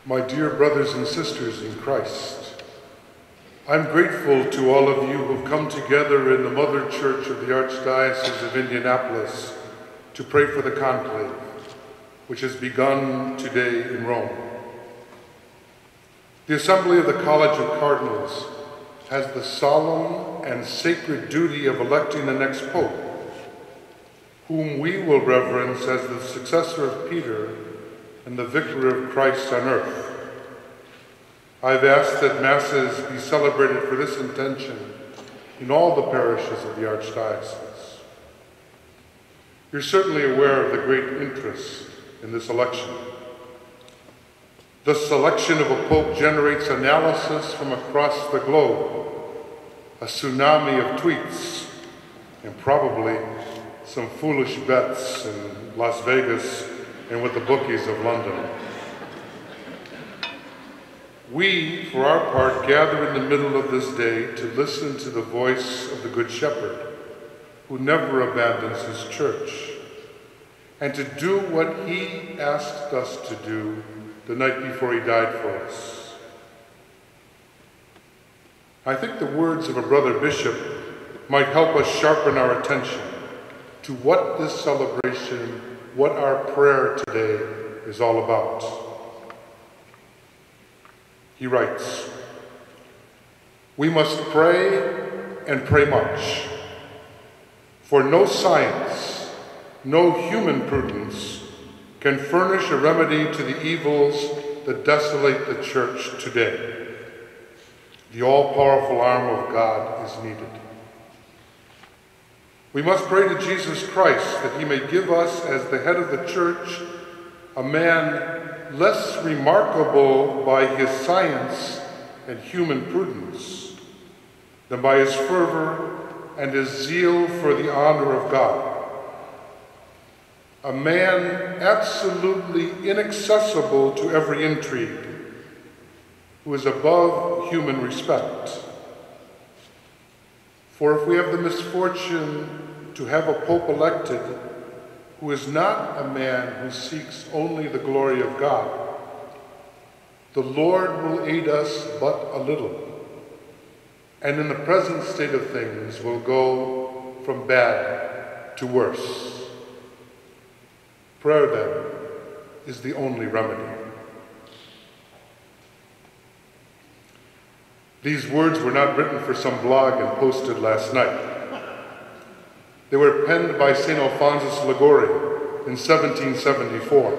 My dear brothers and sisters in Christ, I'm grateful to all of you who've come together in the Mother Church of the Archdiocese of Indianapolis to pray for the Conclave, which has begun today in Rome. The Assembly of the College of Cardinals has the solemn and sacred duty of electing the next Pope, whom we will reverence as the successor of Peter and the vicar of Christ on earth. I've asked that Masses be celebrated for this intention in all the parishes of the Archdiocese. You're certainly aware of the great interest in this election. The selection of a Pope generates analysis from across the globe, a tsunami of tweets, and probably some foolish bets in Las Vegas and with the bookies of London. We, for our part, gather in the middle of this day to listen to the voice of the Good Shepherd, who never abandons his church, and to do what he asked us to do the night before he died for us. I think the words of a brother bishop might help us sharpen our attention to what this celebration, what our prayer today is all about. He writes, "We must pray and pray much, for no science, no human prudence can furnish a remedy to the evils that desolate the church today. The all-powerful arm of God is needed. We must pray to Jesus Christ that he may give us, as the head of the church, a man less remarkable by his science and human prudence than by his fervor and his zeal for the honor of God. A man absolutely inaccessible to every intrigue, who is above human respect. For if we have the misfortune to have a Pope elected who is not a man who seeks only the glory of God, the Lord will aid us but a little, and in the present state of things will go from bad to worse. Prayer, then, is the only remedy." These words were not written for some blog and posted last night. They were penned by St. Alphonsus Liguori in 1774,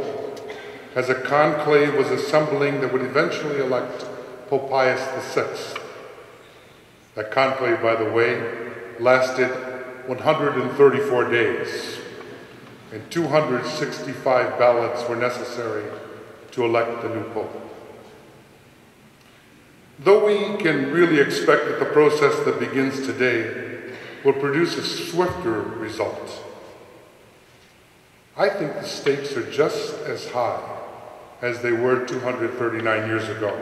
as a conclave was assembling that would eventually elect Pope Pius VI. That conclave, by the way, lasted 134 days, and 265 ballots were necessary to elect the new Pope. Though we can really expect that the process that begins today will produce a swifter result, I think the stakes are just as high as they were 239 years ago,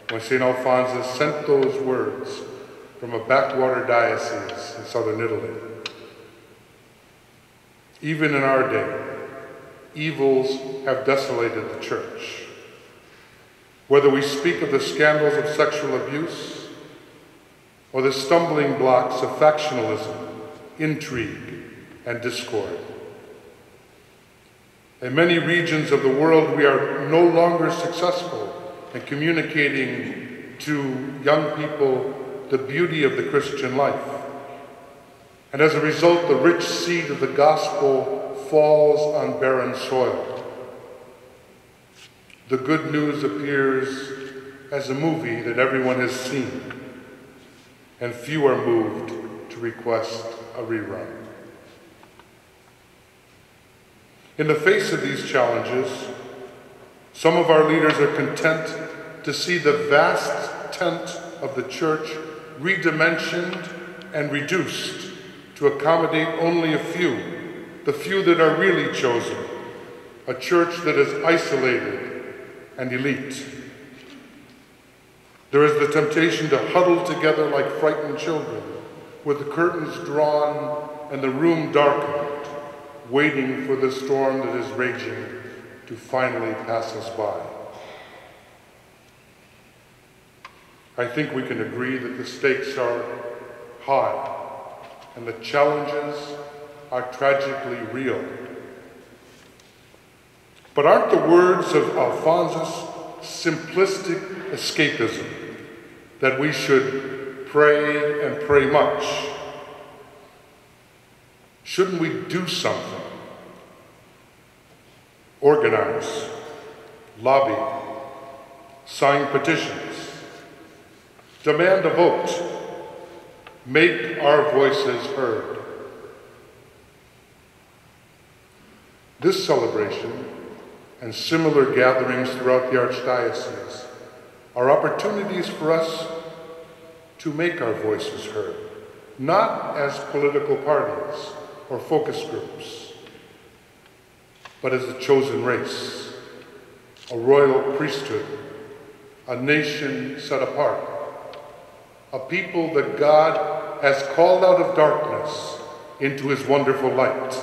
when St. Alphonsus sent those words from a backwater diocese in southern Italy. Even in our day, evils have desolated the church. Whether we speak of the scandals of sexual abuse or the stumbling blocks of factionalism, intrigue, and discord. In many regions of the world, we are no longer successful in communicating to young people the beauty of the Christian life. And as a result, the rich seed of the gospel falls on barren soil. The good news appears as a movie that everyone has seen, and few are moved to request a rerun. In the face of these challenges, some of our leaders are content to see the vast tent of the church redimensioned and reduced to accommodate only a few, the few that are really chosen, a church that is isolated and elite. There is the temptation to huddle together like frightened children, with the curtains drawn and the room darkened, waiting for the storm that is raging to finally pass us by. I think we can agree that the stakes are high and the challenges are tragically real. But aren't the words of Alphonsus simplistic escapism that we should pray and pray much? Shouldn't we do something? Organize, lobby, sign petitions, demand a vote, make our voices heard. This celebration and similar gatherings throughout the Archdiocese are opportunities for us to make our voices heard, not as political parties or focus groups, but as a chosen race, a royal priesthood, a nation set apart, a people that God has called out of darkness into his wonderful light.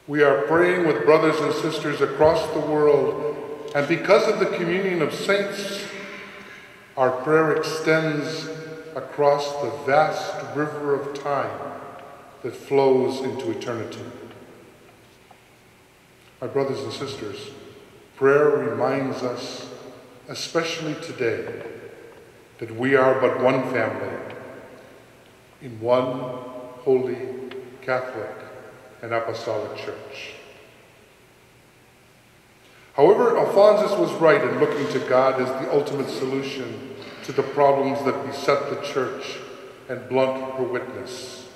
We are praying with brothers and sisters across the world, and because of the communion of saints, our prayer extends across the vast river of time that flows into eternity. My brothers and sisters, prayer reminds us, especially today, that we are but one family in one holy Catholic and Apostolic Church. However, Alphonsus was right in looking to God as the ultimate solution to the problems that beset the Church and blunt her witness.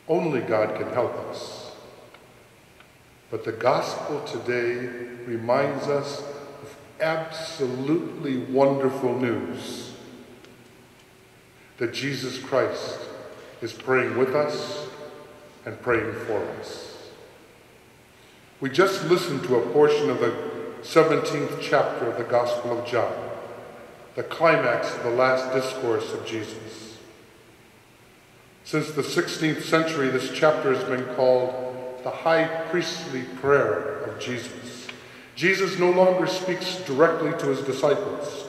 Only God can help us. But the gospel today reminds us of absolutely wonderful news, that Jesus Christ is praying with us and praying for us. We just listened to a portion of the 17th chapter of the Gospel of John, the climax of the last discourse of Jesus. Since the 16th century, this chapter has been called the high priestly prayer of Jesus. Jesus no longer speaks directly to his disciples,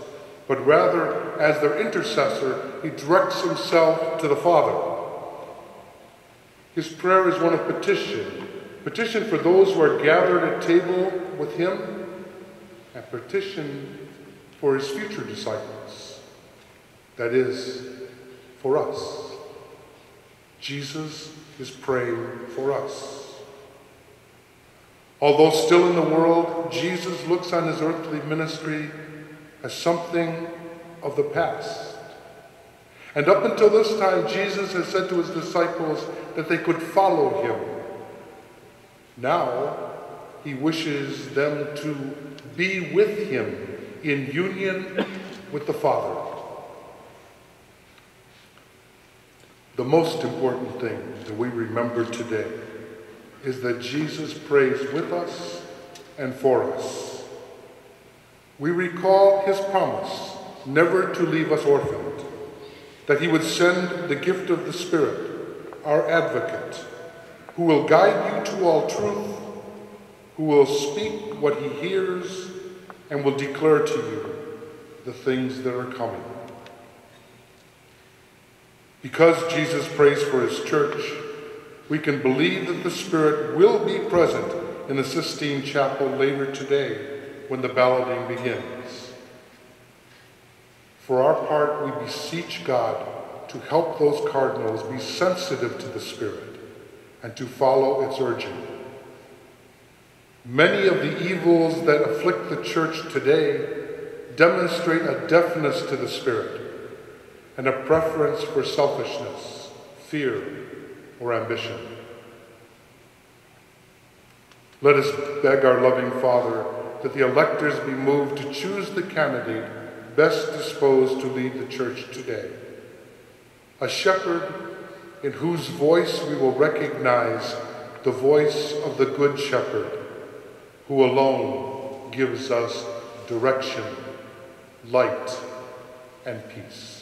but rather, as their intercessor, he directs himself to the Father. His prayer is one of petition for those who are gathered at table with him, and petition for his future disciples, that is, for us. Jesus is praying for us. Although still in the world, Jesus looks on his earthly ministry as something of the past. And up until this time, Jesus has said to his disciples that they could follow him. Now, he wishes them to be with him in union with the Father. The most important thing that we remember today is that Jesus prays with us and for us. We recall his promise never to leave us orphaned, that he would send the gift of the Spirit, our advocate, who will guide you to all truth, who will speak what he hears, and will declare to you the things that are coming. Because Jesus prays for his church, we can believe that the Spirit will be present in the Sistine Chapel later today when the balloting begins. For our part, we beseech God to help those cardinals be sensitive to the Spirit and to follow its urging. Many of the evils that afflict the Church today demonstrate a deafness to the Spirit and a preference for selfishness, fear, or ambition. Let us beg our loving Father that the electors be moved to choose the candidate best disposed to lead the Church today, a shepherd in whose voice we will recognize the voice of the Good Shepherd, who alone gives us direction, light, and peace.